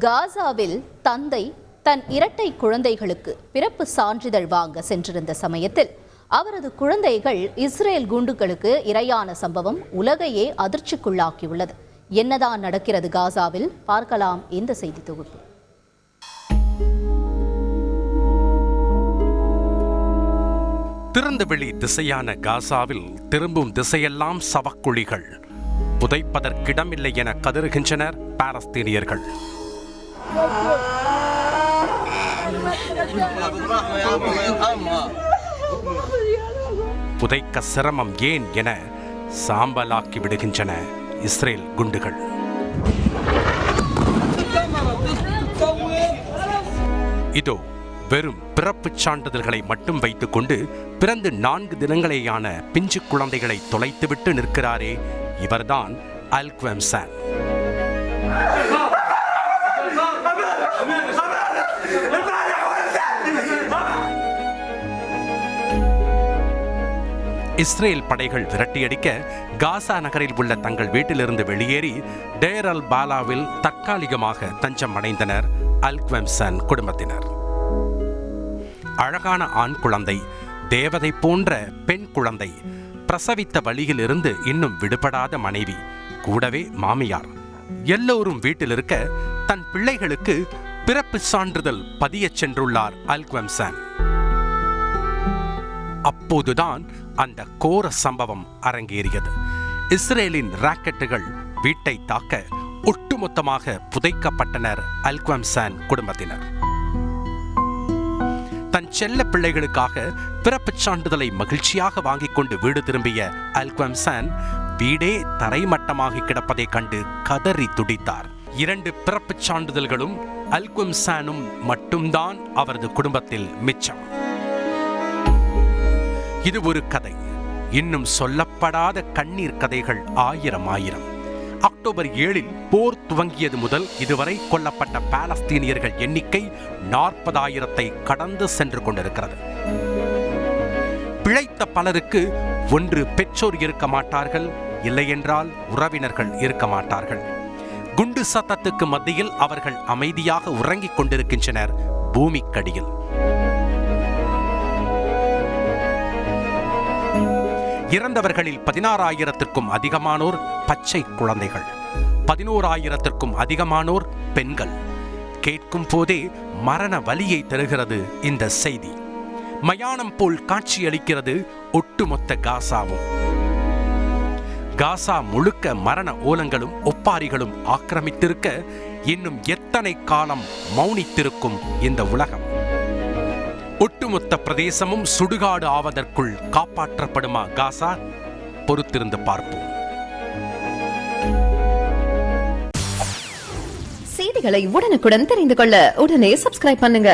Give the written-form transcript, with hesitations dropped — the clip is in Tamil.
காசாவில் தந்தை தன் இரட்டை குழந்தைகளுக்கு பிறப்பு சான்றிதழ் வாங்க சென்றிருந்த சமயத்தில் அவரது குழந்தைகள் இஸ்ரேல் குண்டுகளுக்கு இரையான சம்பவம் உலகையே அதிர்ச்சிக்குள்ளாக்கியுள்ளது. என்னதான் நடக்கிறது காசாவில்? பார்க்கலாம் இந்த செய்தி தொகுப்பு. திறந்தவெளி திசையான காசாவில் திரும்பும் திசையெல்லாம் சவக்குழிகள். புதைப்பதற்கிடமில்லை என கதறுகின்றனர் பாலஸ்தீனியர்கள். புதைக்க சிரமம் ஏன் என சாம்பலாக்கி விடுகின்றன இஸ்ரேல் குண்டுகள். இதோ வெறும் பிறப்புச் சான்றிதழ்களை மட்டும் வைத்துக் கொண்டு பிறந்து 4 தினங்களேயான பிஞ்சு குழந்தைகளை தொலைத்துவிட்டு நிற்கிறாரே, இவர்தான் அல்குவம்சான். இஸ்ரேல் படைகள் விரட்டியடிக்க காசா நகரில் உள்ள தங்கள் வீட்டிலிருந்து வெளியேறி டேர் அல் பாலாவில் தற்காலிகமாக தஞ்சம் அடைந்தனர் அல்குவம்சான் குடும்பத்தினர். அழகான ஆண் குழந்தை, தேவதை போன்ற பெண் குழந்தை, பிரசவித்த வழியில் இருந்து இன்னும் விடுபடாத மனைவி, கூடவே மாமியார், எல்லோரும் வீட்டில் இருக்க தன் பிள்ளைகளுக்கு பிறப்பு சான்றிதழ் பதியச் சென்றுள்ளார் அல்குவம்சான். அப்போதுதான் அந்த கோர சம்பவம் அரங்கேறியது. இஸ்ரேலின் ராக்கெட்டுகள் வீட்டை தாக்க ஒட்டுமொத்தமாக புதைக்கப்பட்டனர் அல்குவம்சான் குடும்பத்தினர். தன் செல்ல பிள்ளைகளுக்காக பிறப்புச் சான்றிதழை மகிழ்ச்சியாக வாங்கிக் கொண்டு வீடு திரும்பிய அல்குவம்சான் வீடே தரைமட்டமாகி கிடப்பதை கண்டு கதறி துடித்தார். 2 பிறப்புச் சான்றிதழ்களும் அல்குவம்சானும் மட்டும்தான் அவரது குடும்பத்தில் மிச்சம். இது ஒரு கதை. இன்னும் சொல்லப்படாத கண்ணீர் கதைகள் ஆயிரம். அக்டோபர் 7 போர் துவங்கியது முதல் இதுவரை கொல்லப்பட்ட பாலஸ்தீனியர்கள் எண்ணிக்கை 40,000 கடந்து சென்று கொண்டிருக்கிறது. பிழைத்த பலருக்கு ஒன்று பெற்றோர் இருக்க மாட்டார்கள், இல்லையென்றால் உறவினர்கள் இருக்க மாட்டார்கள். குண்டு சத்தத்துக்கு மத்தியில் அவர்கள் அமைதியாக உறங்கிக் கொண்டிருக்கின்றனர் பூமிக்கடியில். இறந்தவர்களில் 16,000க்கும் அதிகமானோர் பச்சை குழந்தைகள், 11,000க்கும் அதிகமானோர் பெண்கள். கேட்கும் போதே மரண வலியை தருகிறது இந்த செய்தி. மயானம் போல் காட்சியளிக்கிறது ஒட்டுமொத்த காசாவும். காசா முழுக்க மரண ஓலங்களும் ஒப்பாரிகளும் ஆக்கிரமித்திருக்க இன்னும் எத்தனை காலம் மௌனித்திருக்கும் இந்த உலகம்? ஒட்டுமொத்த பிரதேசமும் சுடுகாடு ஆவதற்குள் காப்பாற்றப்படுமா காசா? பொறுத்திருந்து பார்ப்போம். செய்திகளை உடனுக்குடன் தெரிந்து கொள்ள உடனே சப்ஸ்கிரைப் பண்ணுங்க.